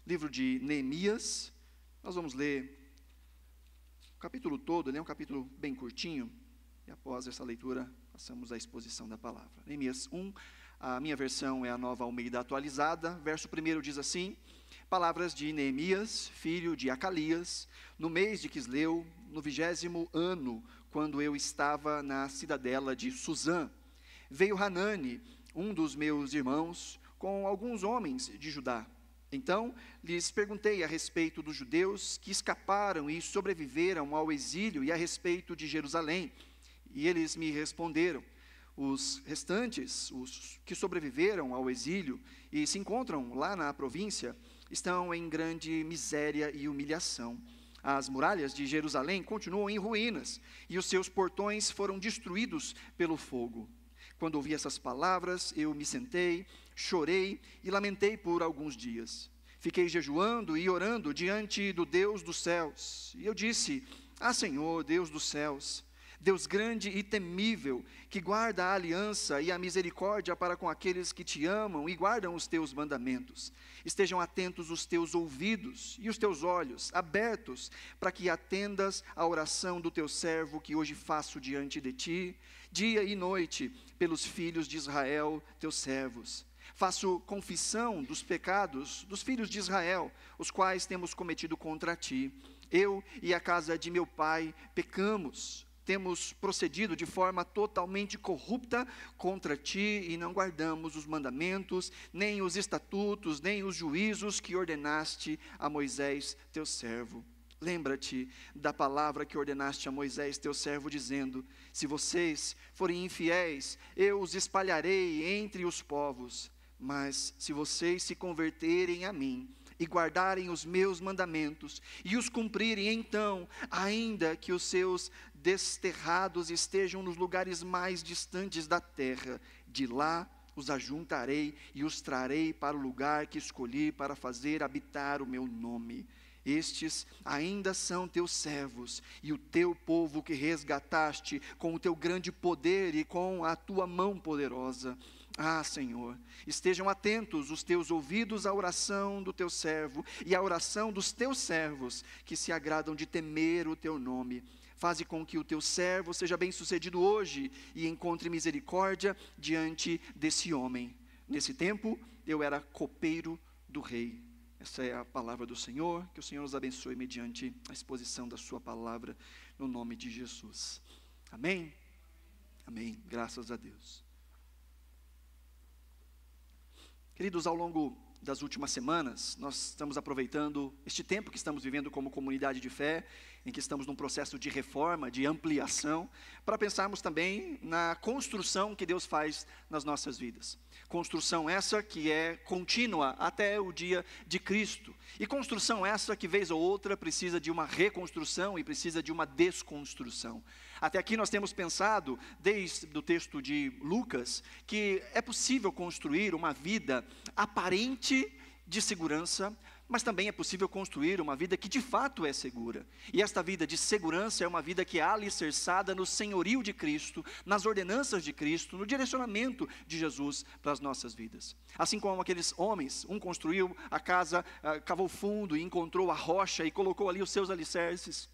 livro de Neemias. Nós vamos ler o capítulo todo, ele é um capítulo bem curtinho, e após essa leitura, passamos à exposição da palavra. Neemias 1, a minha versão é a Nova Almeida atualizada, verso 1 diz assim: palavras de Neemias, filho de Acalias, no mês de Quisleu, no 20º ano, quando eu estava na cidadela de Suzã, veio Hanani, um dos meus irmãos, com alguns homens de Judá. Então lhes perguntei a respeito dos judeus que escaparam e sobreviveram ao exílio e a respeito de Jerusalém. E eles me responderam: os restantes, os que sobreviveram ao exílio e se encontram lá na província, estão em grande miséria e humilhação. As muralhas de Jerusalém continuam em ruínas e os seus portões foram destruídos pelo fogo. Quando ouvi essas palavras, eu me sentei, chorei e lamentei por alguns dias. Fiquei jejuando e orando diante do Deus dos céus. E eu disse: ah, Senhor, Deus dos céus, Deus grande e temível, que guarda a aliança e a misericórdia para com aqueles que te amam e guardam os teus mandamentos. Estejam atentos os teus ouvidos e os teus olhos abertos, para que atendas à oração do teu servo que hoje faço diante de ti, dia e noite, pelos filhos de Israel, teus servos. Faço confissão dos pecados dos filhos de Israel, os quais temos cometido contra ti. Eu e a casa de meu pai pecamos. Temos procedido de forma totalmente corrupta contra ti e não guardamos os mandamentos, nem os estatutos, nem os juízos que ordenaste a Moisés, teu servo. Lembra-te da palavra que ordenaste a Moisés, teu servo, dizendo: se vocês forem infiéis, eu os espalharei entre os povos. Mas se vocês se converterem a mim e guardarem os meus mandamentos e os cumprirem, então, ainda que os seus desterrados estejam nos lugares mais distantes da terra, de lá os ajuntarei e os trarei para o lugar que escolhi para fazer habitar o meu nome. Estes ainda são teus servos e o teu povo que resgataste com o teu grande poder e com a tua mão poderosa. Ah, Senhor, estejam atentos os teus ouvidos à oração do teu servo e à oração dos teus servos que se agradam de temer o teu nome. Faze com que o teu servo seja bem-sucedido hoje e encontre misericórdia diante desse homem. Nesse tempo, eu era copeiro do rei. Essa é a palavra do Senhor. Que o Senhor nos abençoe mediante a exposição da sua palavra, no nome de Jesus. Amém? Amém. Graças a Deus. Queridos, ao longo das últimas semanas, nós estamos aproveitando este tempo que estamos vivendo como comunidade de fé, em que estamos num processo de reforma, de ampliação, para pensarmos também na construção que Deus faz nas nossas vidas. Construção essa que é contínua até o dia de Cristo. E construção essa que, vez ou outra, precisa de uma reconstrução e precisa de uma desconstrução. Até aqui nós temos pensado, desde o texto de Lucas, que é possível construir uma vida aparente de segurança, mas também é possível construir uma vida que de fato é segura. E esta vida de segurança é uma vida que é alicerçada no senhorio de Cristo, nas ordenanças de Cristo, no direcionamento de Jesus para as nossas vidas. Assim como aqueles homens, um construiu a casa, cavou fundo e encontrou a rocha e colocou ali os seus alicerces,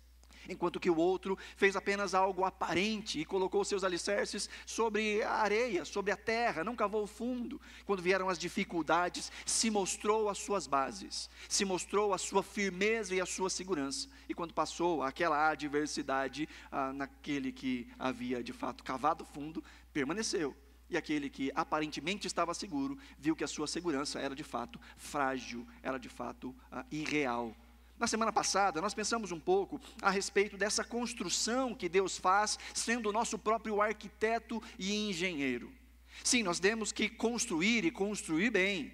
enquanto que o outro fez apenas algo aparente e colocou seus alicerces sobre a areia, sobre a terra, não cavou fundo. Quando vieram as dificuldades, se mostrou as suas bases, se mostrou a sua firmeza e a sua segurança. E quando passou aquela adversidade, naquele que havia de fato cavado fundo, permaneceu. E aquele que aparentemente estava seguro, viu que a sua segurança era de fato frágil, era de fato irreal. Na semana passada, nós pensamos um pouco a respeito dessa construção que Deus faz, sendo o nosso próprio arquiteto e engenheiro. Sim, nós temos que construir e construir bem.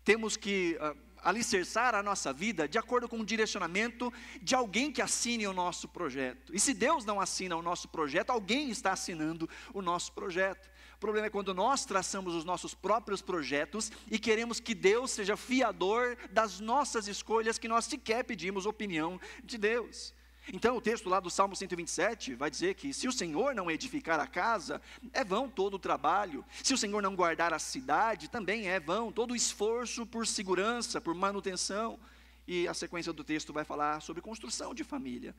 Temos que alicerçar a nossa vida de acordo com o direcionamento de alguém que assine o nosso projeto. E se Deus não assina o nosso projeto, alguém está assinando o nosso projeto. O problema é quando nós traçamos os nossos próprios projetos e queremos que Deus seja fiador das nossas escolhas, que nós sequer pedimos opinião de Deus. Então o texto lá do Salmo 127 vai dizer que se o Senhor não edificar a casa, é vão todo o trabalho. Se o Senhor não guardar a cidade, também é vão todo o esforço por segurança, por manutenção. E a sequência do texto vai falar sobre construção de família.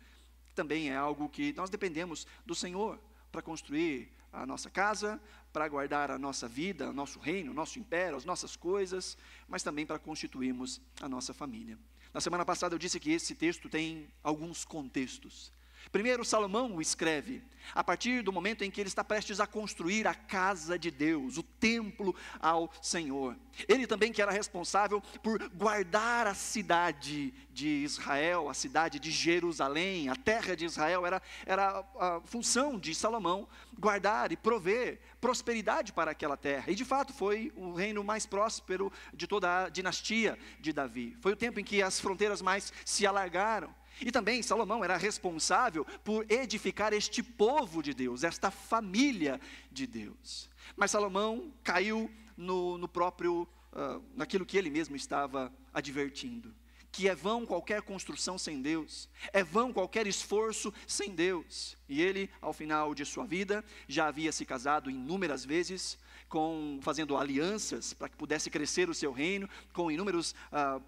Também é algo que nós dependemos do Senhor para construir a nossa casa, para guardar a nossa vida, o nosso reino, o nosso império, as nossas coisas, mas também para constituirmos a nossa família. Na semana passada eu disse que esse texto tem alguns contextos. Primeiro, Salomão o escreve a partir do momento em que ele está prestes a construir a casa de Deus, o templo ao Senhor. Ele também que era responsável por guardar a cidade de Israel, a cidade de Jerusalém, a terra de Israel, era a função de Salomão guardar e prover prosperidade para aquela terra. E de fato foi o reino mais próspero de toda a dinastia de Davi. Foi o tempo em que as fronteiras mais se alargaram. E também Salomão era responsável por edificar este povo de Deus, esta família de Deus. Mas Salomão caiu naquilo que ele mesmo estava advertindo, que é vão qualquer construção sem Deus, é vão qualquer esforço sem Deus. E ele, ao final de sua vida, já havia se casado inúmeras vezes, fazendo alianças para que pudesse crescer o seu reino, com inúmeros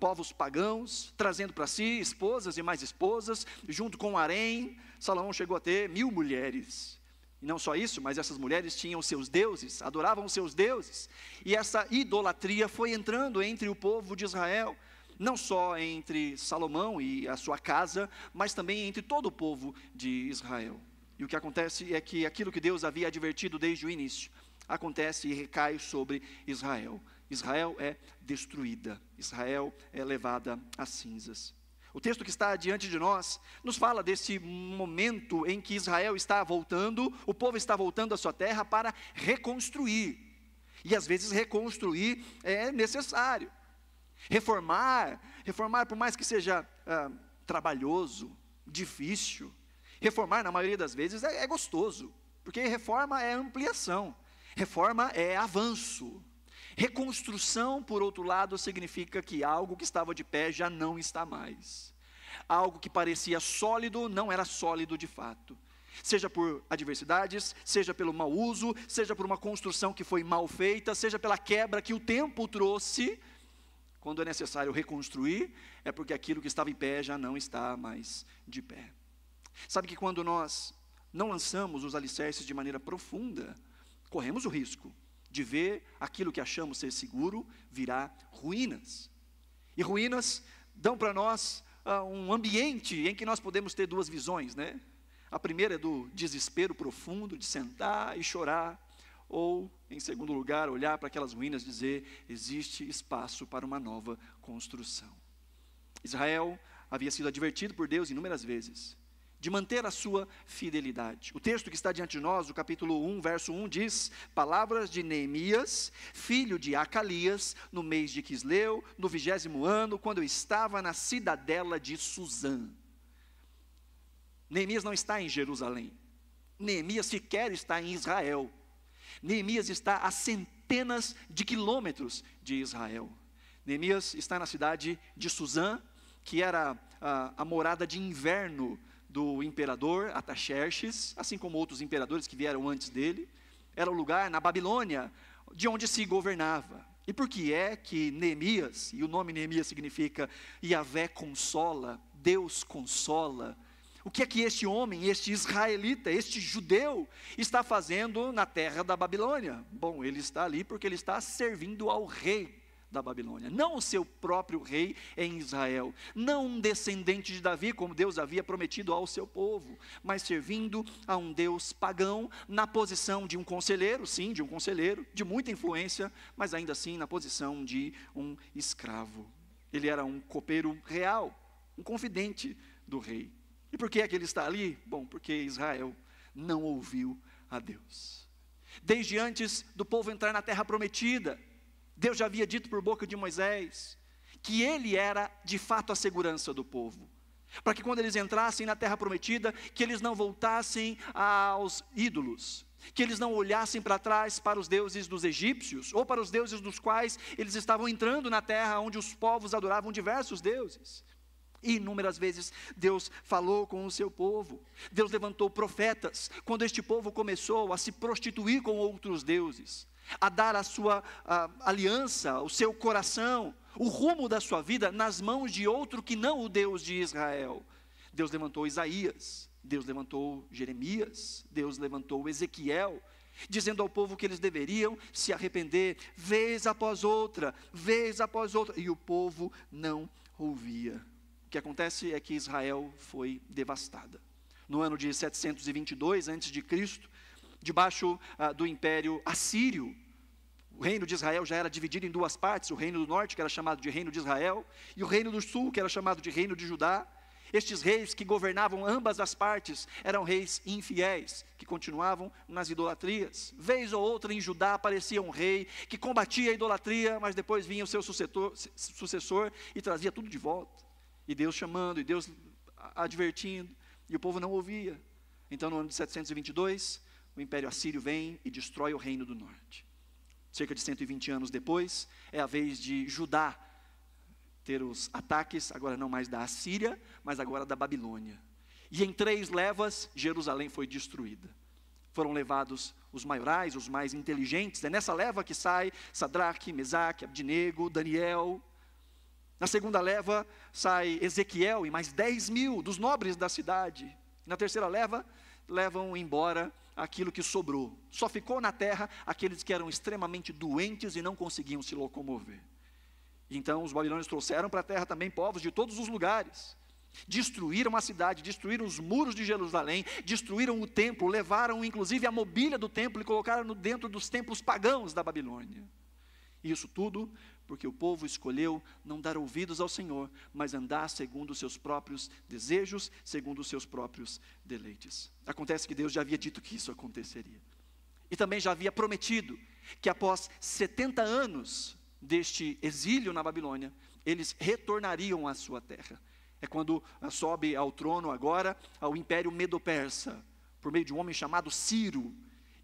povos pagãos, trazendo para si esposas e mais esposas, junto com Harém. Salomão chegou a ter 1000 mulheres, e não só isso, mas essas mulheres tinham seus deuses, adoravam os seus deuses, e essa idolatria foi entrando entre o povo de Israel, não só entre Salomão e a sua casa, mas também entre todo o povo de Israel. E o que acontece é que aquilo que Deus havia advertido desde o início, acontece e recai sobre Israel. Israel é destruída, Israel é levada às cinzas. O texto que está diante de nós nos fala desse momento em que Israel está voltando, o povo está voltando à sua terra para reconstruir. E às vezes reconstruir é necessário. Reformar por mais que seja trabalhoso, difícil, reformar na maioria das vezes é gostoso, porque reforma é ampliação. Reforma é avanço. Reconstrução, por outro lado, significa que algo que estava de pé já não está mais. Algo que parecia sólido, não era sólido de fato. Seja por adversidades, seja pelo mau uso, seja por uma construção que foi mal feita, seja pela quebra que o tempo trouxe. Quando é necessário reconstruir, é porque aquilo que estava em pé já não está mais de pé. Sabe que quando nós não lançamos os alicerces de maneira profunda, corremos o risco de ver aquilo que achamos ser seguro virar ruínas. E ruínas dão para nós um ambiente em que nós podemos ter duas visões, né? A primeira é do desespero profundo, de sentar e chorar. Ou, em segundo lugar, olhar para aquelas ruínas e dizer, existe espaço para uma nova construção. Israel havia sido advertido por Deus inúmeras vezes de manter a sua fidelidade. O texto que está diante de nós, o capítulo 1, verso 1, diz, palavras de Neemias, filho de Acalias, no mês de Quisleu, no 20º ano, quando eu estava na cidadela de Suzã. Neemias não está em Jerusalém. Neemias sequer está em Israel. Neemias está a centenas de quilômetros de Israel. Neemias está na cidade de Suzã, que era a morada de inverno do imperador Artaxerxes, assim como outros imperadores que vieram antes dele. Era o lugar na Babilônia de onde se governava. E por que é que Neemias, e o nome Neemias significa Yahvé consola, Deus consola, o que é que este homem, este israelita, este judeu está fazendo na terra da Babilônia? Bom, ele está ali porque ele está servindo ao rei da Babilônia, não o seu próprio rei em Israel, não um descendente de Davi, como Deus havia prometido ao seu povo, mas servindo a um Deus pagão, na posição de um conselheiro, sim, de um conselheiro, de muita influência, mas ainda assim na posição de um escravo. Ele era um copeiro real, um confidente do rei. E por que é que ele está ali? Bom, porque Israel não ouviu a Deus. Desde antes do povo entrar na terra prometida, Deus já havia dito por boca de Moisés que ele era de fato a segurança do povo, para que quando eles entrassem na terra prometida, que eles não voltassem aos ídolos, que eles não olhassem para trás para os deuses dos egípcios, ou para os deuses dos quais eles estavam entrando na terra onde os povos adoravam diversos deuses. Inúmeras vezes Deus falou com o seu povo. Deus levantou profetas, quando este povo começou a se prostituir com outros deuses, a dar a sua aliança, o seu coração, o rumo da sua vida nas mãos de outro que não o Deus de Israel. Deus levantou Isaías, Deus levantou Jeremias, Deus levantou Ezequiel, dizendo ao povo que eles deveriam se arrepender, vez após outra, e o povo não ouvia. O que acontece é que Israel foi devastada. No ano de 722 a.C., debaixo do Império Assírio, o reino de Israel já era dividido em duas partes, o reino do norte, que era chamado de reino de Israel, e o reino do sul, que era chamado de reino de Judá. Estes reis que governavam ambas as partes eram reis infiéis, que continuavam nas idolatrias. Vez ou outra em Judá aparecia um rei que combatia a idolatria, mas depois vinha o seu sucessor e trazia tudo de volta. E Deus chamando, e Deus advertindo, e o povo não ouvia. Então, no ano de 722, o Império Assírio vem e destrói o reino do norte. Cerca de 120 anos depois, é a vez de Judá ter os ataques, agora não mais da Assíria, mas agora da Babilônia. E em 3 levas, Jerusalém foi destruída. Foram levados os maiorais, os mais inteligentes. É nessa leva que sai Sadraque, Mesaque, Abdinego, Daniel. Na segunda leva sai Ezequiel e mais 10.000 dos nobres da cidade. Na terceira leva, levam embora aquilo que sobrou. Só ficou na terra aqueles que eram extremamente doentes e não conseguiam se locomover. Então os babilônios trouxeram para a terra também povos de todos os lugares. Destruíram a cidade, destruíram os muros de Jerusalém, destruíram o templo, levaram inclusive a mobília do templo e colocaram dentro dos templos pagãos da Babilônia. Isso tudo porque o povo escolheu não dar ouvidos ao Senhor, mas andar segundo os seus próprios desejos, segundo os seus próprios deleites. Acontece que Deus já havia dito que isso aconteceria. E também já havia prometido que após 70 anos deste exílio na Babilônia, eles retornariam à sua terra. É quando sobe ao trono agora ao Império Medo-Persa, por meio de um homem chamado Ciro.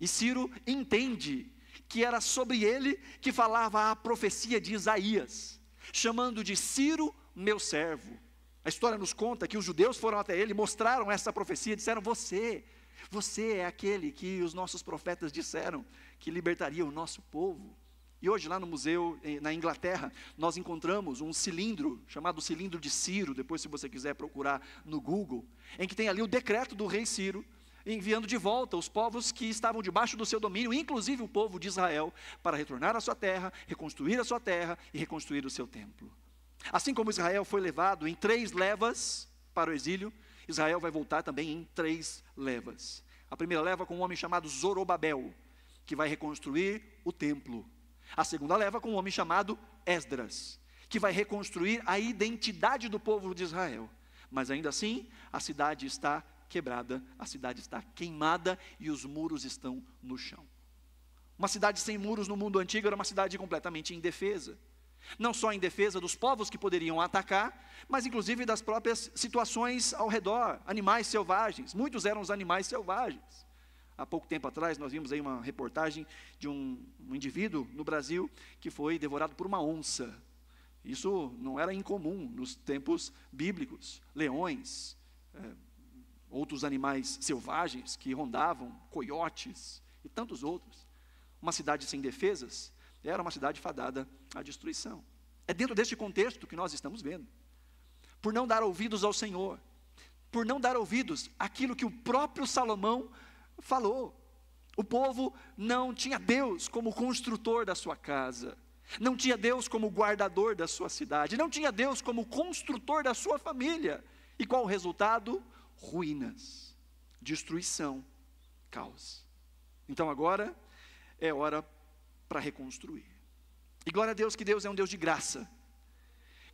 E Ciro entende que era sobre ele que falava a profecia de Isaías, chamando de Ciro, meu servo. A história nos conta que os judeus foram até ele, mostraram essa profecia, disseram, você é aquele que os nossos profetas disseram, que libertaria o nosso povo. E hoje lá no museu, na Inglaterra, nós encontramos um cilindro, chamado cilindro de Ciro, depois se você quiser procurar no Google, em que tem ali o decreto do rei Ciro, enviando de volta os povos que estavam debaixo do seu domínio, inclusive o povo de Israel, para retornar à sua terra, reconstruir a sua terra e reconstruir o seu templo. Assim como Israel foi levado em 3 levas para o exílio, Israel vai voltar também em 3 levas. A primeira leva com um homem chamado Zorobabel, que vai reconstruir o templo. A segunda leva com um homem chamado Esdras, que vai reconstruir a identidade do povo de Israel. Mas ainda assim, a cidade está quebrada, a cidade está queimada e os muros estão no chão. Uma cidade sem muros no mundo antigo era uma cidade completamente indefesa. Não só indefesa dos povos que poderiam atacar, mas inclusive das próprias situações ao redor, animais selvagens. Muitos eram os animais selvagens. Há pouco tempo atrás nós vimos aí uma reportagem de um indivíduo no Brasil que foi devorado por uma onça. Isso não era incomum nos tempos bíblicos. Leões, outros animais selvagens que rondavam, coiotes e tantos outros. Uma cidade sem defesas era uma cidade fadada à destruição. É dentro deste contexto que nós estamos vendo. Por não dar ouvidos ao Senhor, por não dar ouvidos àquilo que o próprio Salomão falou. O povo não tinha Deus como construtor da sua casa, não tinha Deus como guardador da sua cidade, não tinha Deus como construtor da sua família. E qual o resultado? Ruínas, destruição, caos. Então agora é hora para reconstruir. E glória a Deus que Deus é um Deus de graça.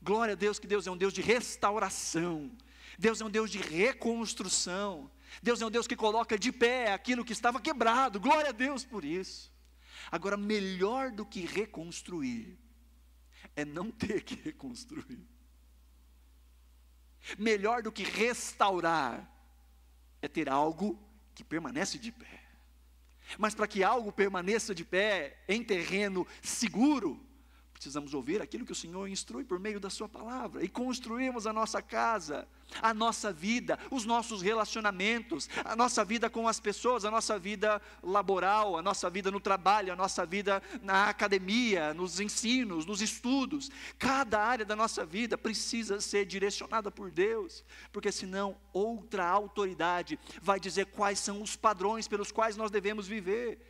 Glória a Deus que Deus é um Deus de restauração. Deus é um Deus de reconstrução. Deus é um Deus que coloca de pé aquilo que estava quebrado. Glória a Deus por isso. Agora, melhor do que reconstruir é não ter que reconstruir. Melhor do que restaurar é ter algo que permanece de pé. Mas para que algo permaneça de pé em terreno seguro, Precisamos ouvir aquilo que o Senhor instrui por meio da sua palavra e construirmos a nossa casa, a nossa vida, os nossos relacionamentos, a nossa vida com as pessoas, a nossa vida laboral, a nossa vida no trabalho, a nossa vida na academia, nos ensinos, nos estudos. Cada área da nossa vida precisa ser direcionada por Deus, porque senão outra autoridade vai dizer quais são os padrões pelos quais nós devemos viver.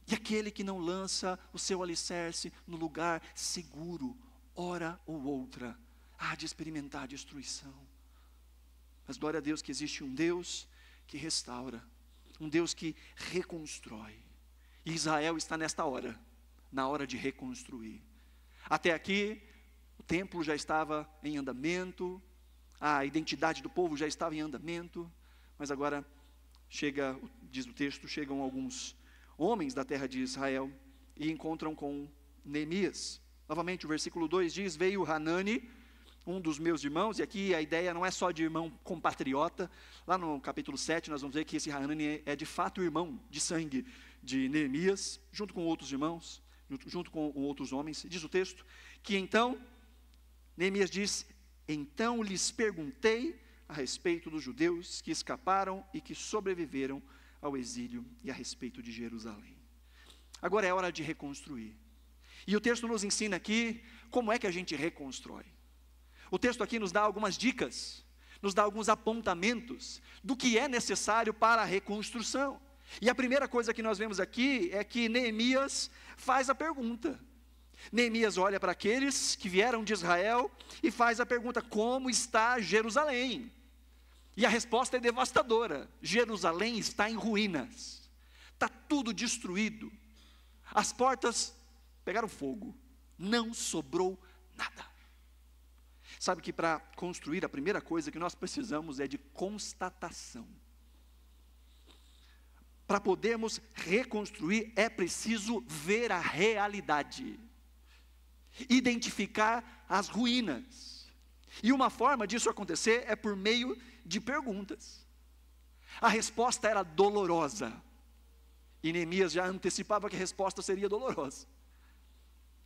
E aquele que não lança o seu alicerce no lugar seguro, hora ou outra, há de experimentar destruição. Mas glória a Deus que existe um Deus que restaura, um Deus que reconstrói. E Israel está nesta hora, na hora de reconstruir. Até aqui, o templo já estava em andamento, a identidade do povo já estava em andamento, mas agora chega, diz o texto, chegam alguns homens da terra de Israel e encontram com Neemias. Novamente o versículo 2 diz: veio Hanani, um dos meus irmãos, e aqui a ideia não é só de irmão compatriota. Lá no capítulo 7 nós vamos ver que esse Hanani é de fato irmão de sangue de Neemias, junto com outros irmãos, junto com outros homens. Diz o texto que então Neemias diz: então lhes perguntei a respeito dos judeus que escaparam e que sobreviveram ao exílio e a respeito de Jerusalém. Agora é hora de reconstruir. E o texto nos ensina aqui como é que a gente reconstrói. O texto aqui nos dá algumas dicas, nos dá alguns apontamentos do que é necessário para a reconstrução. E a primeira coisa que nós vemos aqui é que Neemias faz a pergunta. Neemias olha para aqueles que vieram de Israel e faz a pergunta: como está Jerusalém? E a resposta é devastadora: Jerusalém está em ruínas, está tudo destruído, as portas pegaram fogo, não sobrou nada. Sabe que para construir, a primeira coisa que nós precisamos é de constatação. Para podermos reconstruir, é preciso ver a realidade, identificar as ruínas. E uma forma disso acontecer é por meio de perguntas. A resposta era dolorosa, e Neemias já antecipava que a resposta seria dolorosa,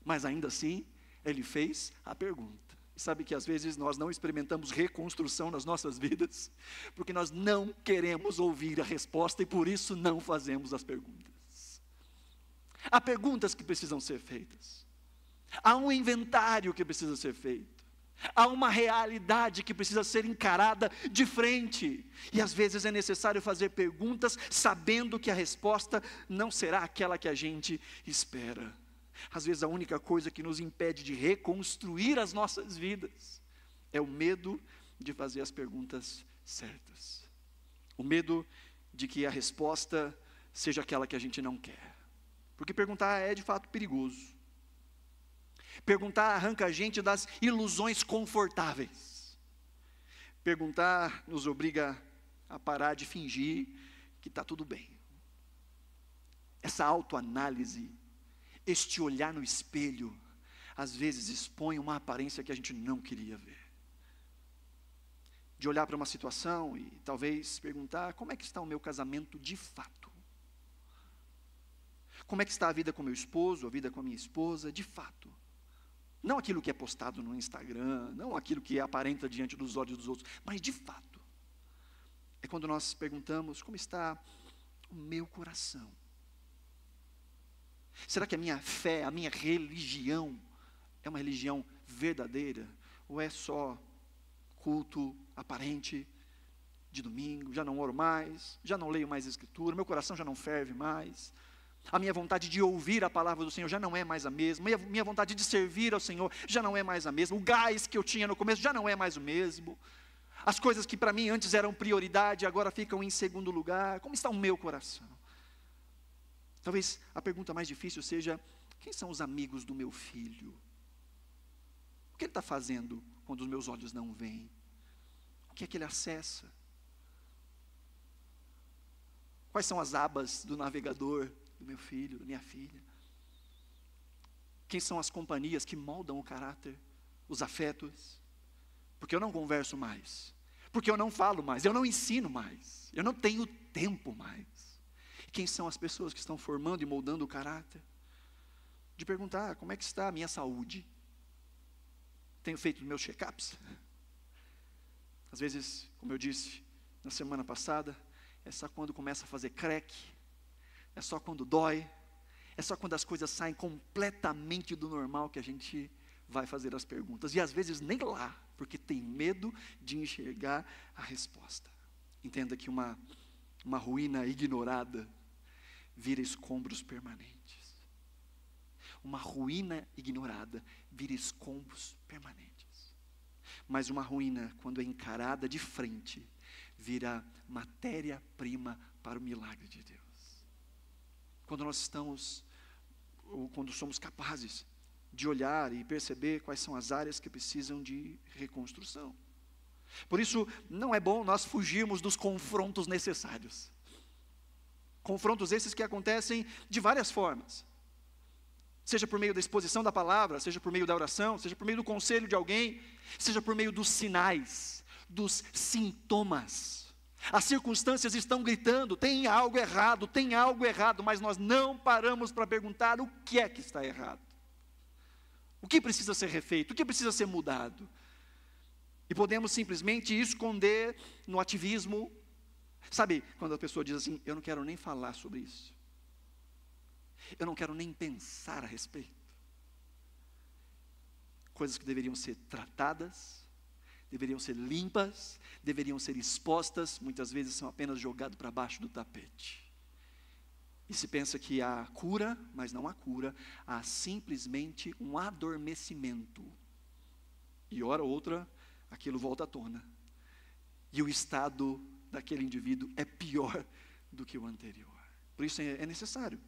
mas ainda assim ele fez a pergunta. E sabe que às vezes nós não experimentamos reconstrução nas nossas vidas porque nós não queremos ouvir a resposta e por isso não fazemos as perguntas. Há perguntas que precisam ser feitas, há um inventário que precisa ser feito, há uma realidade que precisa ser encarada de frente, e às vezes é necessário fazer perguntas sabendo que a resposta não será aquela que a gente espera. Às vezes a única coisa que nos impede de reconstruir as nossas vidas é o medo de fazer as perguntas certas, o medo de que a resposta seja aquela que a gente não quer, porque perguntar é de fato perigoso. Perguntar arranca a gente das ilusões confortáveis. Perguntar nos obriga a parar de fingir que está tudo bem. Essa autoanálise, este olhar no espelho, às vezes expõe uma aparência que a gente não queria ver. De olhar para uma situação e talvez perguntar: como é que está o meu casamento de fato? Como é que está a vida com meu esposo, a vida com a minha esposa, de fato? Não aquilo que é postado no Instagram, não aquilo que aparenta diante dos olhos dos outros, mas de fato. É quando nós perguntamos: como está o meu coração? Será que a minha fé, a minha religião, é uma religião verdadeira? Ou é só culto aparente de domingo? Já não oro mais, já não leio mais a Escritura, meu coração já não ferve mais. A minha vontade de ouvir a palavra do Senhor já não é mais a mesma. Minha vontade de servir ao Senhor já não é mais a mesma. O gás que eu tinha no começo já não é mais o mesmo. As coisas que para mim antes eram prioridade, agora ficam em segundo lugar. Como está o meu coração? Talvez a pergunta mais difícil seja: quem são os amigos do meu filho? O que ele está fazendo quando os meus olhos não veem? O que é que ele acessa? Quais são as abas do navegador do meu filho, da minha filha? Quem são as companhias que moldam o caráter, os afetos? Porque eu não converso mais, porque eu não falo mais, eu não ensino mais, eu não tenho tempo mais. Quem são as pessoas que estão formando e moldando o caráter? de perguntar como é que está a minha saúde. Tenho feito meus check-ups? Às vezes, como eu disse na semana passada, é só quando começa a fazer crack, é só quando dói, é só quando as coisas saem completamente do normal que a gente vai fazer as perguntas. E às vezes nem lá, porque tem medo de enxergar a resposta. Entenda que uma ruína ignorada vira escombros permanentes. Uma ruína ignorada vira escombros permanentes. Mas uma ruína, quando é encarada de frente, vira matéria-prima para o milagre de Deus. Quando nós estamos, ou quando somos capazes de olhar e perceber quais são as áreas que precisam de reconstrução. Por isso, não é bom nós fugirmos dos confrontos necessários. Confrontos esses que acontecem de várias formas. Seja por meio da exposição da palavra, seja por meio da oração, seja por meio do conselho de alguém, seja por meio dos sinais, dos sintomas. As circunstâncias estão gritando, tem algo errado, mas nós não paramos para perguntar o que é que está errado. O que precisa ser refeito, o que precisa ser mudado. E podemos simplesmente esconder no ativismo. Sabe, quando a pessoa diz assim, eu não quero nem falar sobre isso. Eu não quero nem pensar a respeito. Coisas que deveriam ser tratadas, deveriam ser limpas, deveriam ser expostas, muitas vezes são apenas jogadas para baixo do tapete. E se pensa que há cura, mas não há cura, há simplesmente um adormecimento. E hora ou outra, aquilo volta à tona. E o estado daquele indivíduo é pior do que o anterior. Por isso é necessário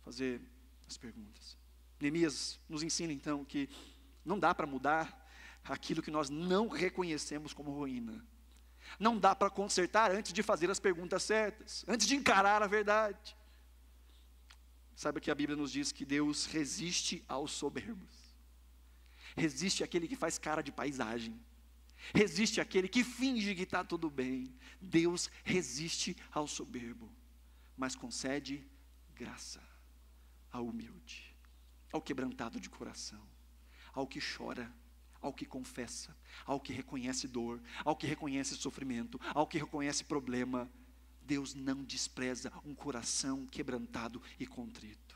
fazer as perguntas. Neemias nos ensina então que não dá para mudar aquilo que nós não reconhecemos como ruína. Não dá para consertar antes de fazer as perguntas certas, antes de encarar a verdade. Saiba que a Bíblia nos diz que Deus resiste aos soberbos. Resiste àquele que faz cara de paisagem. Resiste àquele que finge que está tudo bem. Deus resiste ao soberbo, mas concede graça ao humilde, ao quebrantado de coração, ao que chora, ao que confessa, ao que reconhece dor, ao que reconhece sofrimento, ao que reconhece problema. Deus não despreza um coração quebrantado e contrito,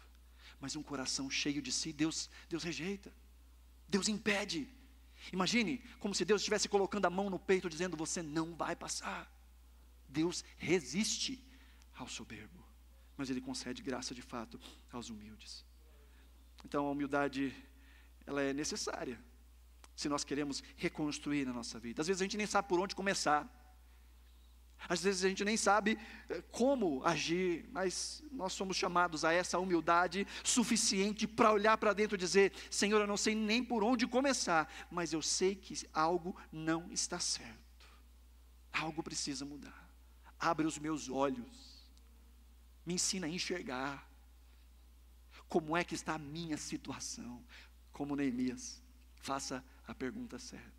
mas um coração cheio de si, Deus rejeita, Deus impede. Imagine como se Deus estivesse colocando a mão no peito dizendo, você não vai passar. Deus resiste ao soberbo, mas Ele concede graça de fato aos humildes. Então a humildade, ela é necessária, se nós queremos reconstruir na nossa vida. Às vezes a gente nem sabe por onde começar, às vezes a gente nem sabe como agir, mas nós somos chamados a essa humildade suficiente para olhar para dentro e dizer, Senhor, eu não sei nem por onde começar, mas eu sei que algo não está certo, algo precisa mudar. Abre os meus olhos, me ensina a enxergar como é que está a minha situação. Como Neemias, faça a pergunta certa.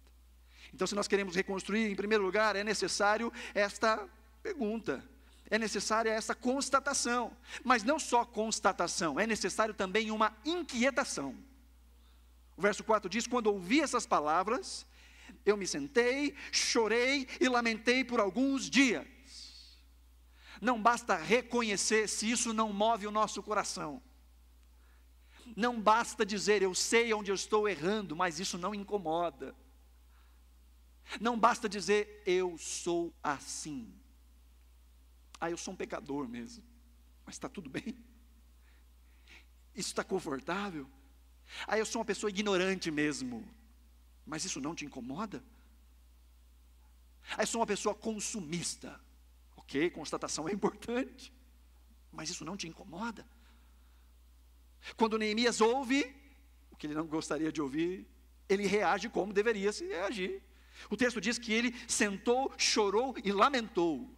Então, se nós queremos reconstruir, em primeiro lugar, é necessário esta pergunta, é necessária essa constatação, mas não só constatação, é necessário também uma inquietação. O verso 4 diz, quando ouvi essas palavras, eu me sentei, chorei e lamentei por alguns dias. Não basta reconhecer se isso não move o nosso coração. Não basta dizer, eu sei onde eu estou errando, mas isso não incomoda. Não basta dizer, eu sou assim. Eu sou um pecador mesmo, mas está tudo bem. Isso está confortável. Eu sou uma pessoa ignorante mesmo, mas isso não te incomoda? Eu sou uma pessoa consumista. Ok, constatação é importante, mas isso não te incomoda? Quando Neemias ouve o que ele não gostaria de ouvir, ele reage como deveria se reagir. O texto diz que ele sentou, chorou e lamentou.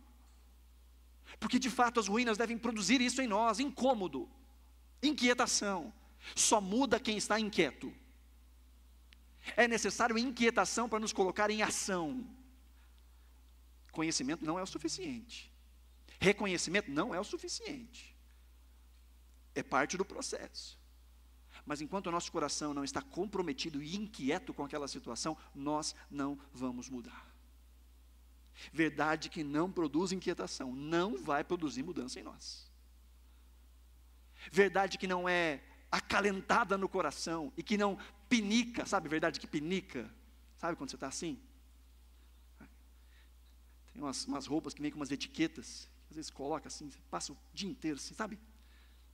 Porque de fato as ruínas devem produzir isso em nós, incômodo, inquietação. Só muda quem está inquieto. É necessário inquietação para nos colocar em ação. Conhecimento não é o suficiente. Reconhecimento não é o suficiente. É parte do processo. Mas enquanto o nosso coração não está comprometido e inquieto com aquela situação, nós não vamos mudar. Verdade que não produz inquietação, não vai produzir mudança em nós. Verdade que não é acalentada no coração e que não pinica, sabe? Verdade que pinica, sabe quando você está assim? Tem umas roupas que vêm com umas etiquetas, às vezes coloca assim, você passa o dia inteiro assim, sabe?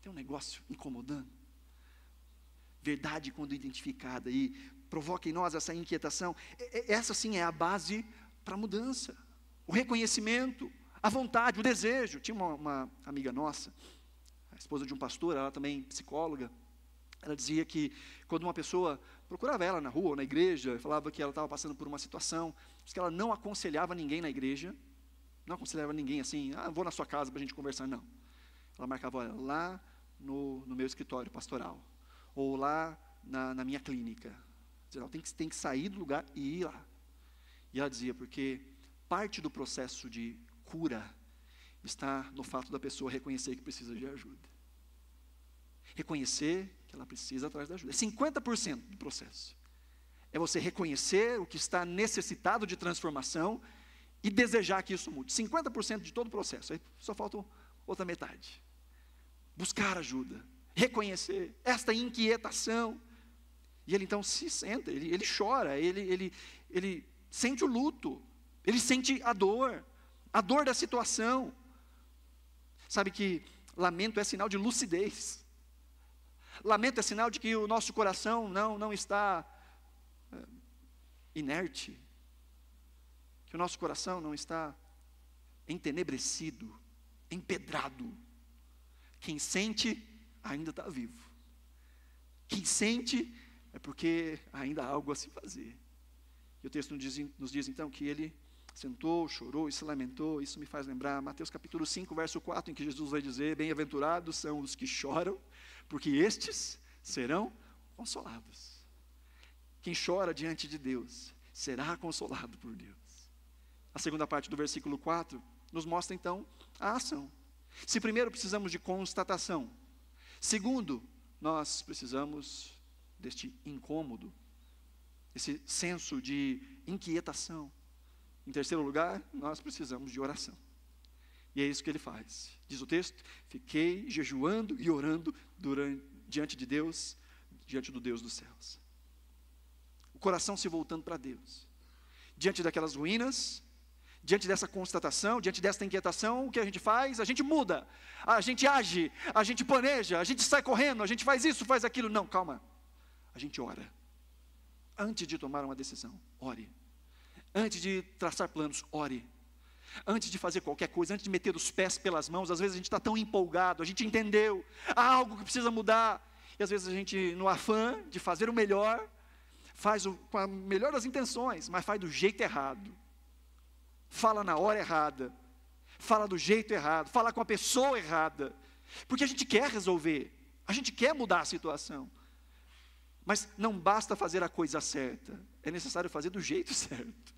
Tem um negócio incomodando. Verdade quando identificada e provoca em nós essa inquietação, essa sim é a base para a mudança. O reconhecimento, a vontade, o desejo. Tinha uma amiga nossa, a esposa de um pastor, ela também psicóloga, ela dizia que quando uma pessoa procurava ela na rua ou na igreja, falava que ela estava passando por uma situação, diz que ela não aconselhava ninguém na igreja, não aconselhava ninguém assim, vou na sua casa para a gente conversar, não. Ela marcava, olha, lá no meu escritório pastoral, ou lá na minha clínica. Ela tem que sair do lugar e ir lá. E ela dizia, porque parte do processo de cura está no fato da pessoa reconhecer que precisa de ajuda. Reconhecer que ela precisa atrás da ajuda. 50% do processo. É você reconhecer o que está necessitado de transformação e desejar que isso mude. 50% de todo o processo. Aí só falta outra metade. Buscar ajuda. Reconhecer esta inquietação. E ele então se senta, ele chora, ele sente o luto, ele sente a dor da situação. Sabe que lamento é sinal de lucidez. Lamento é sinal de que o nosso coração não está inerte, que o nosso coração não está entenebrecido, empedrado. Quem sente ainda está vivo. Quem sente é porque ainda há algo a se fazer. E o texto nos diz então que ele sentou, chorou e se lamentou. Isso me faz lembrar Mateus capítulo 5, verso 4, em que Jesus vai dizer, bem-aventurados são os que choram, porque estes serão consolados. Quem chora diante de Deus será consolado por Deus. A segunda parte do versículo 4 nos mostra então a ação. Se primeiro precisamos de constatação, segundo, nós precisamos deste incômodo, esse senso de inquietação. Em terceiro lugar, nós precisamos de oração. E é isso que ele faz. Diz o texto, fiquei jejuando e orando diante de Deus, diante do Deus dos céus. O coração se voltando para Deus. Diante daquelas ruínas, diante dessa constatação, diante dessa inquietação, o que a gente faz? A gente muda, a gente age, a gente planeja, a gente sai correndo, a gente faz isso, faz aquilo. Não, calma. A gente ora. Antes de tomar uma decisão, ore. Antes de traçar planos, ore. Antes de fazer qualquer coisa, antes de meter os pés pelas mãos, às vezes a gente está tão empolgado, a gente entendeu, há algo que precisa mudar, e às vezes a gente, no afã de fazer o melhor, faz com a melhor das intenções, mas faz do jeito errado. Fala na hora errada, fala do jeito errado, fala com a pessoa errada, porque a gente quer resolver, a gente quer mudar a situação. Mas não basta fazer a coisa certa, é necessário fazer do jeito certo.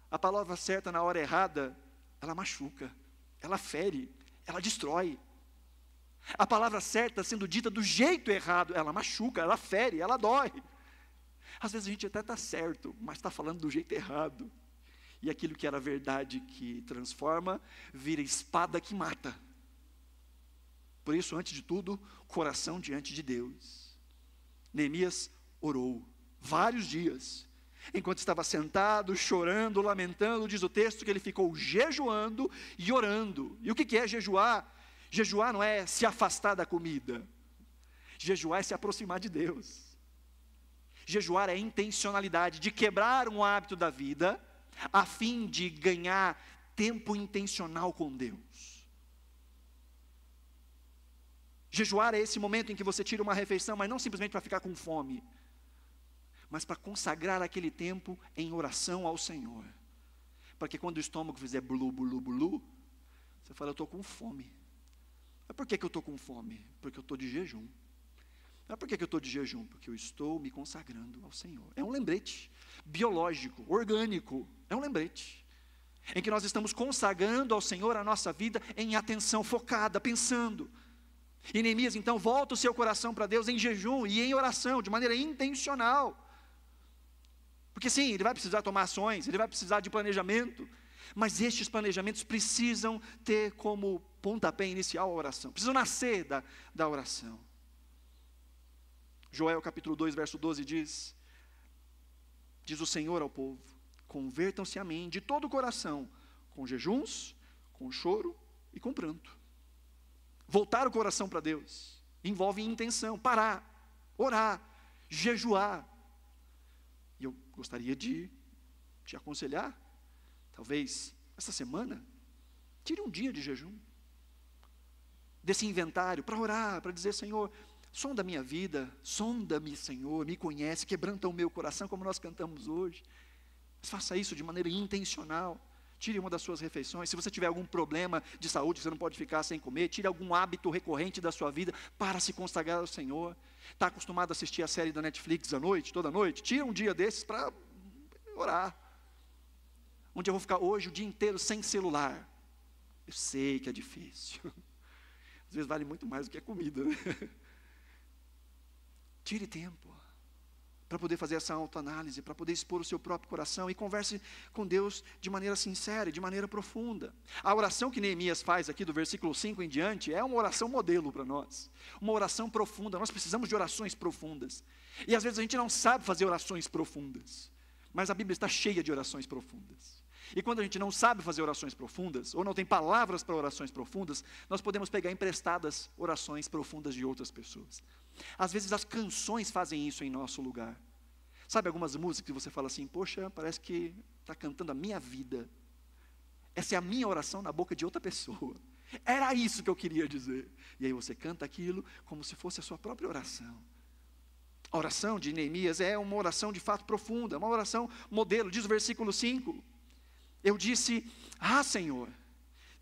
A palavra certa na hora errada, ela machuca, ela fere, ela destrói. A palavra certa sendo dita do jeito errado, ela machuca, ela fere, ela dói. Às vezes a gente até está certo, mas está falando do jeito errado. E aquilo que era verdade que transforma, vira espada que mata. Por isso, antes de tudo, coração diante de Deus. Neemias orou vários dias, enquanto estava sentado, chorando, lamentando. Diz o texto que ele ficou jejuando e orando. E o que é jejuar? Jejuar não é se afastar da comida, jejuar é se aproximar de Deus. Jejuar é intencionalidade de quebrar um hábito da vida, a fim de ganhar tempo intencional com Deus. Jejuar é esse momento em que você tira uma refeição, mas não simplesmente para ficar com fome, mas para consagrar aquele tempo em oração ao Senhor. Para que quando o estômago fizer blu, blu, blu, você fala, eu estou com fome. Mas por que eu estou com fome? Porque eu estou de jejum. Mas por que eu estou de jejum? Porque eu estou me consagrando ao Senhor. É um lembrete biológico, orgânico, é um lembrete. Em que nós estamos consagrando ao Senhor a nossa vida em atenção focada, pensando. E Neemias então volta o seu coração para Deus em jejum e em oração, de maneira intencional. Porque sim, ele vai precisar tomar ações, ele vai precisar de planejamento, mas estes planejamentos precisam ter como pontapé inicial a oração, precisam nascer da oração. Joel capítulo 2, verso 12 diz o Senhor ao povo: convertam-se a mim de todo o coração, com jejuns, com choro e com pranto. Voltar o coração para Deus envolve intenção, parar, orar, jejuar. E eu gostaria de te aconselhar, talvez essa semana, tire um dia de jejum, desse inventário, para orar, para dizer: Senhor, sonda a minha vida, sonda-me, Senhor, me conhece, quebranta o meu coração, como nós cantamos hoje. Mas faça isso de maneira intencional. Tire uma das suas refeições. Se você tiver algum problema de saúde, você não pode ficar sem comer, tire algum hábito recorrente da sua vida para se consagrar ao Senhor. Está acostumado a assistir a série da Netflix à noite, toda noite? Tira um dia desses para orar. Onde eu vou ficar hoje o dia inteiro sem celular. Eu sei que é difícil. Às vezes vale muito mais do que a comida, né? Tire tempo para poder fazer essa autoanálise, para poder expor o seu próprio coração e converse com Deus de maneira sincera e de maneira profunda. A oração que Neemias faz aqui do versículo 5 em diante é uma oração modelo para nós, uma oração profunda. Nós precisamos de orações profundas, e às vezes a gente não sabe fazer orações profundas, mas a Bíblia está cheia de orações profundas. E quando a gente não sabe fazer orações profundas, ou não tem palavras para orações profundas, nós podemos pegar emprestadas orações profundas de outras pessoas. Às vezes as canções fazem isso em nosso lugar. Sabe algumas músicas que você fala assim: poxa, parece que está cantando a minha vida. Essa é a minha oração na boca de outra pessoa. Era isso que eu queria dizer. E aí você canta aquilo como se fosse a sua própria oração. A oração de Neemias é uma oração de fato profunda, uma oração modelo. Diz o versículo 5. Eu disse: ah, Senhor,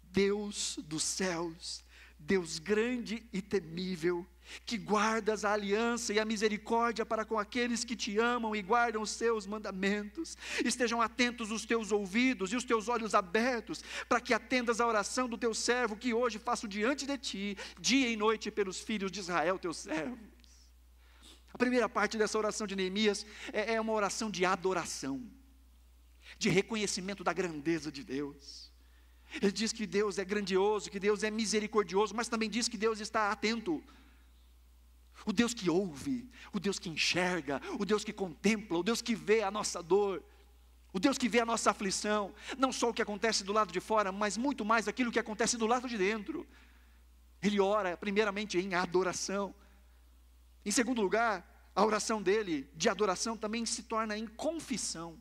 Deus dos céus, Deus grande e temível, que guardas a aliança e a misericórdia para com aqueles que te amam e guardam os seus mandamentos. Estejam atentos os teus ouvidos e os teus olhos abertos, para que atendas à oração do teu servo, que hoje faço diante de ti, dia e noite, pelos filhos de Israel, teus servos. A primeira parte dessa oração de Neemias é uma oração de adoração, de reconhecimento da grandeza de Deus. Ele diz que Deus é grandioso, que Deus é misericordioso, mas também diz que Deus está atento. O Deus que ouve, o Deus que enxerga, o Deus que contempla, o Deus que vê a nossa dor, o Deus que vê a nossa aflição, não só o que acontece do lado de fora, mas muito mais aquilo que acontece do lado de dentro. Ele ora primeiramente em adoração. Em segundo lugar, a oração dele de adoração também se torna em confissão.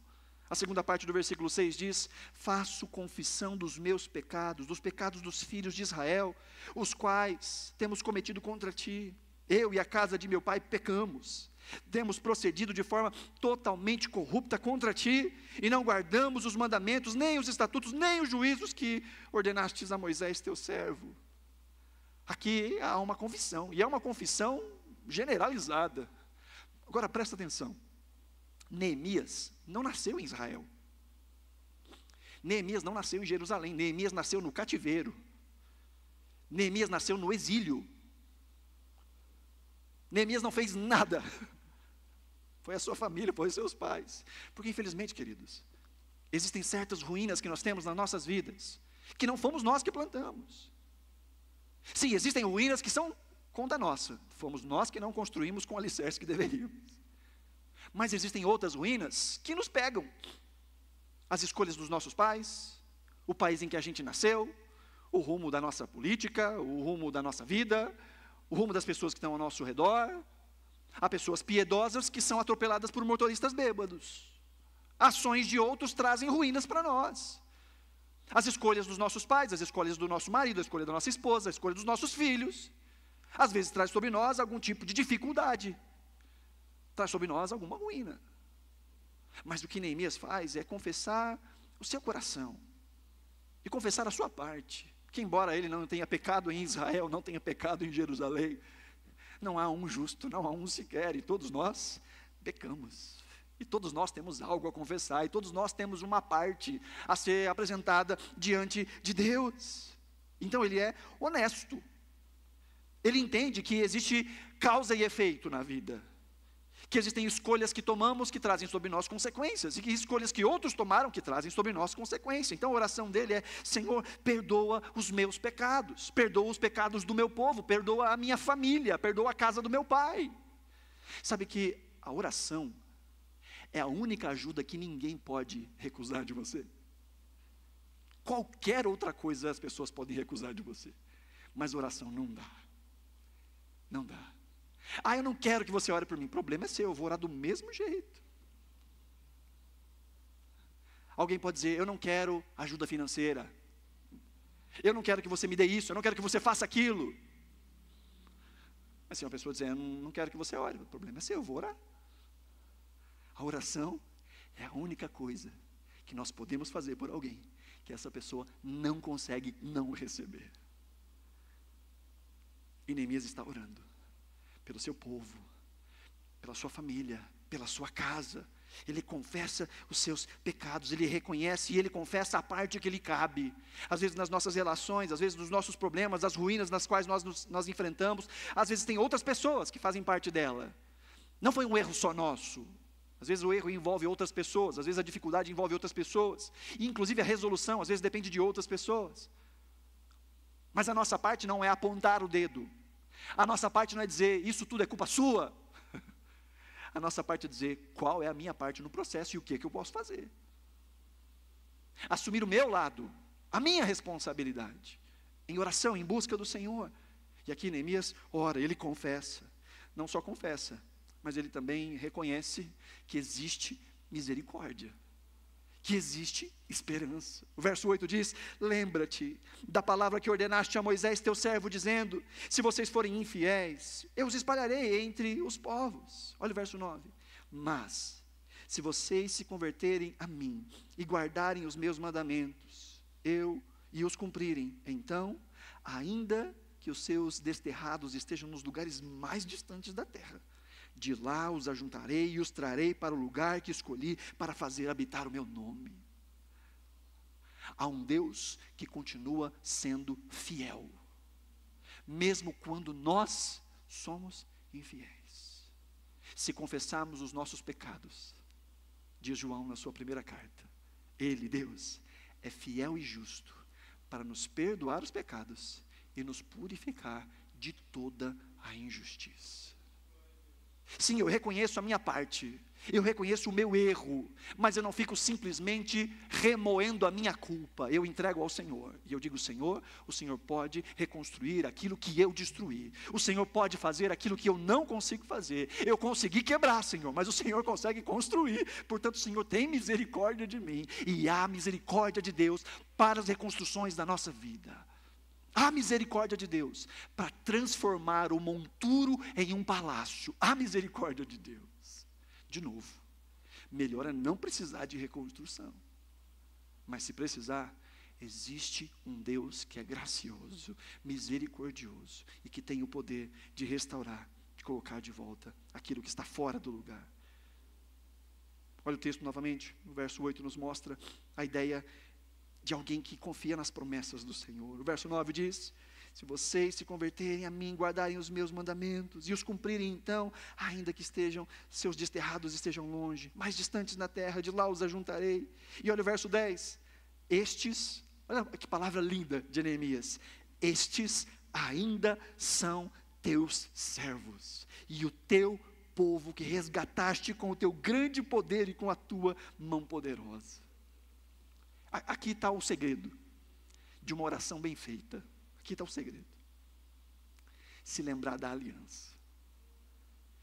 A segunda parte do versículo 6 diz: faço confissão dos meus pecados, dos pecados dos filhos de Israel, os quais temos cometido contra ti. Eu e a casa de meu pai pecamos, temos procedido de forma totalmente corrupta contra ti, e não guardamos os mandamentos, nem os estatutos, nem os juízos que ordenastes a Moisés teu servo. Aqui há uma confissão, e é uma confissão generalizada. Agora presta atenção, Neemias não nasceu em Israel, Neemias não nasceu em Jerusalém, Neemias nasceu no cativeiro, Neemias nasceu no exílio. Neemias não fez nada, foi a sua família, foi os seus pais. Porque infelizmente, queridos, existem certas ruínas que nós temos nas nossas vidas, que não fomos nós que plantamos. Sim, existem ruínas que são conta nossa, fomos nós que não construímos com o alicerce que deveríamos. Mas existem outras ruínas que nos pegam. As escolhas dos nossos pais, o país em que a gente nasceu, o rumo da nossa política, o rumo da nossa vida, o rumo das pessoas que estão ao nosso redor. Há pessoas piedosas que são atropeladas por motoristas bêbados. Ações de outros trazem ruínas para nós. As escolhas dos nossos pais, as escolhas do nosso marido, a escolha da nossa esposa, a escolha dos nossos filhos, às vezes traz sobre nós algum tipo de dificuldade, traz sobre nós alguma ruína. Mas o que Neemias faz é confessar o seu coração, e confessar a sua parte, que embora ele não tenha pecado em Israel, não tenha pecado em Jerusalém, não há um justo, não há um sequer, e todos nós pecamos, e todos nós temos algo a confessar, e todos nós temos uma parte a ser apresentada diante de Deus. Então ele é honesto, Ele entende que existe causa e efeito na vida, que existem escolhas que tomamos que trazem sobre nós consequências, e que escolhas que outros tomaram que trazem sobre nós consequências. Então a oração dele é: Senhor, perdoa os meus pecados, perdoa os pecados do meu povo, perdoa a minha família, perdoa a casa do meu pai. Sabe que a oração é a única ajuda que ninguém pode recusar de você. Qualquer outra coisa as pessoas podem recusar de você, mas oração não dá. Não dá. Eu não quero que você ore por mim. O problema é seu, eu vou orar do mesmo jeito. Alguém pode dizer: eu não quero ajuda financeira, eu não quero que você me dê isso, eu não quero que você faça aquilo. Assim, uma pessoa dizer: eu não quero que você ore. O problema é seu, eu vou orar. A oração é a única coisa que nós podemos fazer por alguém que essa pessoa não consegue não receber. E Neemias está orando pelo seu povo, pela sua família, pela sua casa. Ele confessa os seus pecados, ele reconhece e ele confessa a parte que lhe cabe. Às vezes nas nossas relações, às vezes nos nossos problemas, as ruínas nas quais nós enfrentamos, às vezes tem outras pessoas que fazem parte dela. Não foi um erro só nosso. Às vezes o erro envolve outras pessoas, às vezes a dificuldade envolve outras pessoas, e inclusive a resolução às vezes depende de outras pessoas. Mas a nossa parte não é apontar o dedo. A nossa parte não é dizer: isso tudo é culpa sua. A nossa parte é dizer: qual é a minha parte no processo e o que é que eu posso fazer. Assumir o meu lado, a minha responsabilidade, em oração, em busca do Senhor. E aqui Neemias ora, ele confessa. Não só confessa, mas ele também reconhece que existe misericórdia, que existe esperança. O verso 8 diz: lembra-te da palavra que ordenaste a Moisés teu servo, dizendo: se vocês forem infiéis, eu os espalharei entre os povos. Olha o verso 9: mas se vocês se converterem a mim e guardarem os meus mandamentos, e os cumprirem, então, ainda que os seus desterrados estejam nos lugares mais distantes da terra, de lá os ajuntarei e os trarei para o lugar que escolhi para fazer habitar o meu nome. Há um Deus que continua sendo fiel, mesmo quando nós somos infiéis. Se confessarmos os nossos pecados, diz João na sua primeira carta, Ele, Deus, é fiel e justo para nos perdoar os pecados e nos purificar de toda a injustiça. Sim, eu reconheço a minha parte, eu reconheço o meu erro, mas eu não fico simplesmente remoendo a minha culpa. Eu entrego ao Senhor, e eu digo: Senhor, o Senhor pode reconstruir aquilo que eu destruí, o Senhor pode fazer aquilo que eu não consigo fazer. Eu consegui quebrar, Senhor, mas o Senhor consegue construir. Portanto, o Senhor tem misericórdia de mim, e há misericórdia de Deus para as reconstruções da nossa vida. Há misericórdia de Deus para transformar o monturo em um palácio. Há misericórdia de Deus. De novo, melhor é não precisar de reconstrução. Mas se precisar, existe um Deus que é gracioso, misericordioso e que tem o poder de restaurar, de colocar de volta aquilo que está fora do lugar. Olha o texto novamente, o verso 8 nos mostra a ideia de alguém que confia nas promessas do Senhor. O verso 9 diz: se vocês se converterem a mim, guardarem os meus mandamentos e os cumprirem, então, ainda que seus desterrados estejam longe, mais distantes na terra, de lá os ajuntarei. E olha o verso 10, olha que palavra linda de Neemias: estes ainda são teus servos, e o teu povo que resgataste com o teu grande poder e com a tua mão poderosa. Aqui está o segredo de uma oração bem feita. Aqui está o segredo. Se lembrar da aliança,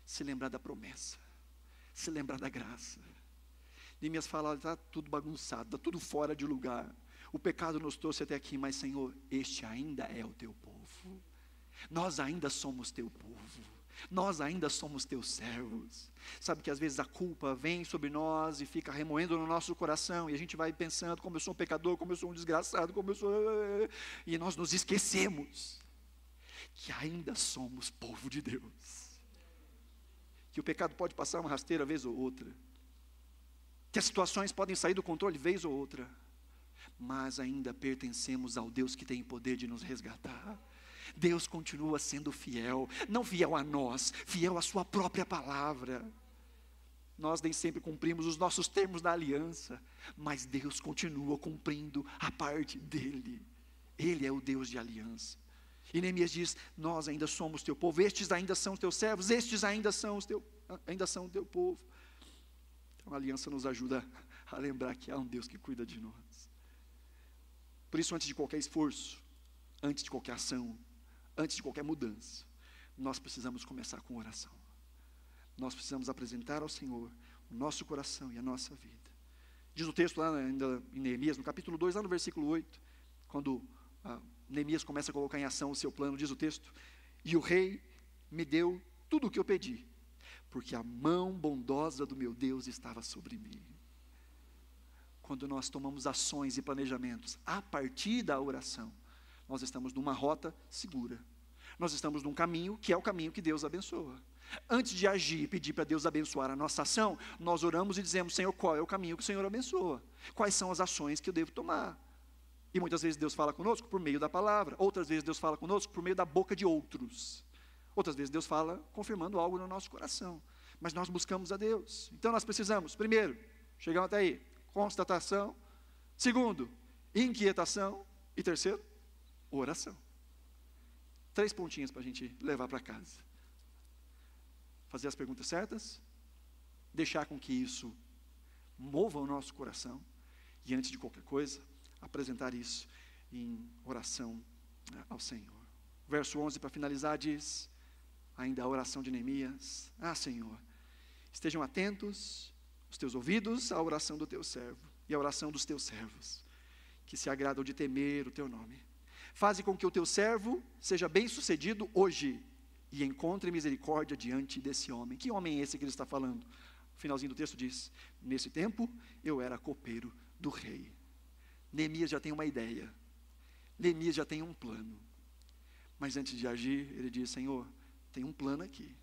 se lembrar da promessa, se lembrar da graça. Neemias fala: está tudo bagunçado, está tudo fora de lugar, o pecado nos trouxe até aqui, mas Senhor, este ainda é o teu povo, nós ainda somos teu povo, nós ainda somos teus servos. Sabe que às vezes a culpa vem sobre nós e fica remoendo no nosso coração, e a gente vai pensando: como eu sou um pecador, como eu sou um desgraçado, como eu sou... E nós nos esquecemos que ainda somos povo de Deus, que o pecado pode passar uma rasteira vez ou outra, que as situações podem sair do controle vez ou outra, mas ainda pertencemos ao Deus que tem poder de nos resgatar. Deus continua sendo fiel, não fiel a nós, fiel à sua própria palavra. Nós nem sempre cumprimos os nossos termos da aliança, mas Deus continua cumprindo a parte dele. Ele é o Deus de aliança. E Neemias diz: nós ainda somos teu povo, estes ainda são os teus servos, estes ainda são o teu povo. Então a aliança nos ajuda a lembrar que há um Deus que cuida de nós. Por isso, antes de qualquer esforço, antes de qualquer ação, antes de qualquer mudança, nós precisamos começar com oração. Nós precisamos apresentar ao Senhor o nosso coração e a nossa vida. Diz o texto lá ainda em Neemias, no capítulo 2, lá no versículo 8, quando Neemias começa a colocar em ação o seu plano, diz o texto: e o rei me deu tudo o que eu pedi, porque a mão bondosa do meu Deus estava sobre mim. Quando nós tomamos ações e planejamentos a partir da oração, nós estamos numa rota segura. Nós estamos num caminho que é o caminho que Deus abençoa. Antes de agir e pedir para Deus abençoar a nossa ação, nós oramos e dizemos: Senhor, qual é o caminho que o Senhor abençoa? Quais são as ações que eu devo tomar? E muitas vezes Deus fala conosco por meio da palavra, outras vezes Deus fala conosco por meio da boca de outros, outras vezes Deus fala confirmando algo no nosso coração, mas nós buscamos a Deus. Então nós precisamos, primeiro, chegamos até aí, constatação; segundo, inquietação; e terceiro, oração. 3 pontinhos para a gente levar para casa: fazer as perguntas certas, deixar com que isso mova o nosso coração, e antes de qualquer coisa, apresentar isso em oração ao Senhor. Verso 11, para finalizar, diz ainda a oração de Neemias: Senhor, estejam atentos os teus ouvidos à oração do teu servo e à oração dos teus servos, que se agradam de temer o teu nome. Faze com que o teu servo seja bem sucedido hoje e encontre misericórdia diante desse homem. Que homem é esse que ele está falando? O finalzinho do texto diz: nesse tempo eu era copeiro do rei. Neemias já tem uma ideia, Neemias já tem um plano, mas antes de agir, ele diz: Senhor, tem um plano aqui,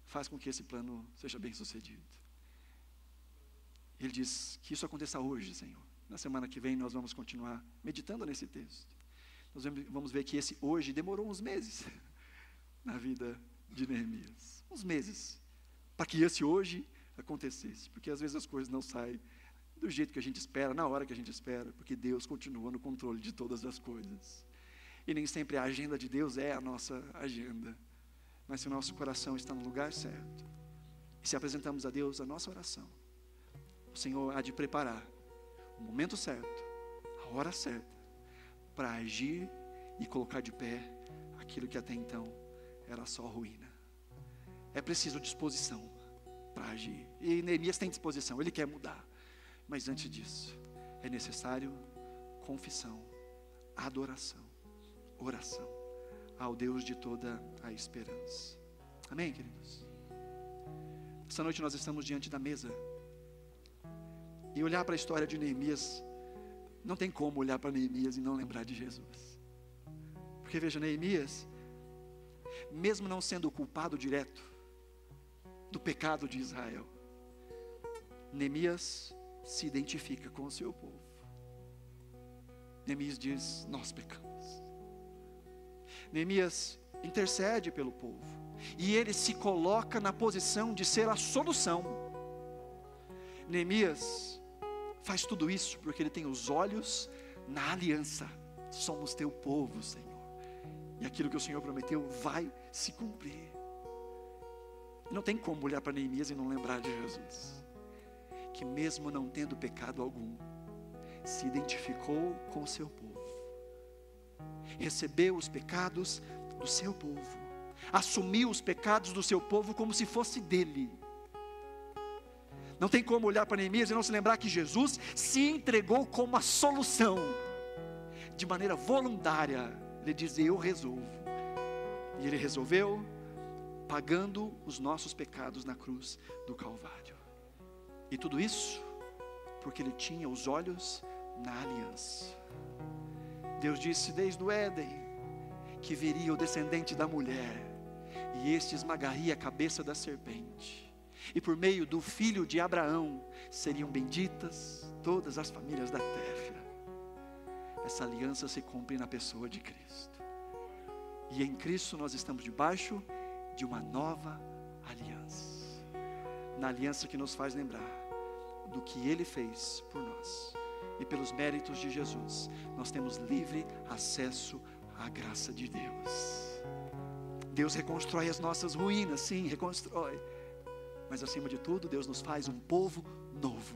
faz com que esse plano seja bem sucedido. Ele diz que isso aconteça hoje, Senhor. Na semana que vem nós vamos continuar meditando nesse texto. Nós vamos ver que esse hoje demorou uns meses na vida de Neemias, uns meses, para que esse hoje acontecesse, porque às vezes as coisas não saem do jeito que a gente espera, na hora que a gente espera, porque Deus continua no controle de todas as coisas, e nem sempre a agenda de Deus é a nossa agenda, mas se o nosso coração está no lugar certo, e se apresentamos a Deus a nossa oração, o Senhor há de preparar o momento certo, a hora certa, para agir e colocar de pé aquilo que até então era só ruína. É preciso disposição para agir, e Neemias tem disposição, ele quer mudar, mas antes disso, é necessário confissão, adoração, oração ao Deus de toda a esperança. Amém, queridos? Essa noite nós estamos diante da mesa, e olhar para a história de Neemias, não tem como olhar para Neemias e não lembrar de Jesus. Porque veja, Neemias, mesmo não sendo o culpado direto do pecado de Israel, Neemias se identifica com o seu povo. Neemias diz: nós pecamos. Neemias intercede pelo povo, e ele se coloca na posição de ser a solução. Neemias faz tudo isso porque ele tem os olhos na aliança. Somos teu povo, Senhor, e aquilo que o Senhor prometeu vai se cumprir. Não tem como olhar para Neemias e não lembrar de Jesus, que mesmo não tendo pecado algum, se identificou com o seu povo, recebeu os pecados do seu povo, assumiu os pecados do seu povo como se fosse dele. Não tem como olhar para Neemias e não se lembrar que Jesus se entregou como a solução, de maneira voluntária. Ele diz: eu resolvo, e ele resolveu pagando os nossos pecados na cruz do Calvário. E tudo isso porque ele tinha os olhos na aliança. Deus disse desde o Éden que viria o descendente da mulher, e este esmagaria a cabeça da serpente, e por meio do filho de Abraão seriam benditas todas as famílias da terra. Essa aliança se cumpre na pessoa de Cristo. E em Cristo nós estamos debaixo de uma nova aliança. Na aliança que nos faz lembrar do que Ele fez por nós. E pelos méritos de Jesus, nós temos livre acesso à graça de Deus. Deus reconstrói as nossas ruínas, sim, reconstrói. Mas acima de tudo, Deus nos faz um povo novo.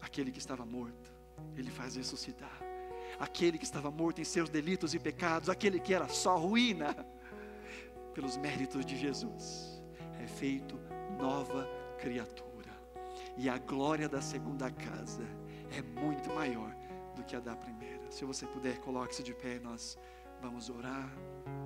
Aquele que estava morto, Ele faz ressuscitar. Aquele que estava morto em seus delitos e pecados, aquele que era só ruína, pelos méritos de Jesus, é feito nova criatura. E a glória da segunda casa é muito maior do que a da primeira. Se você puder, coloque-se de pé, nós vamos orar.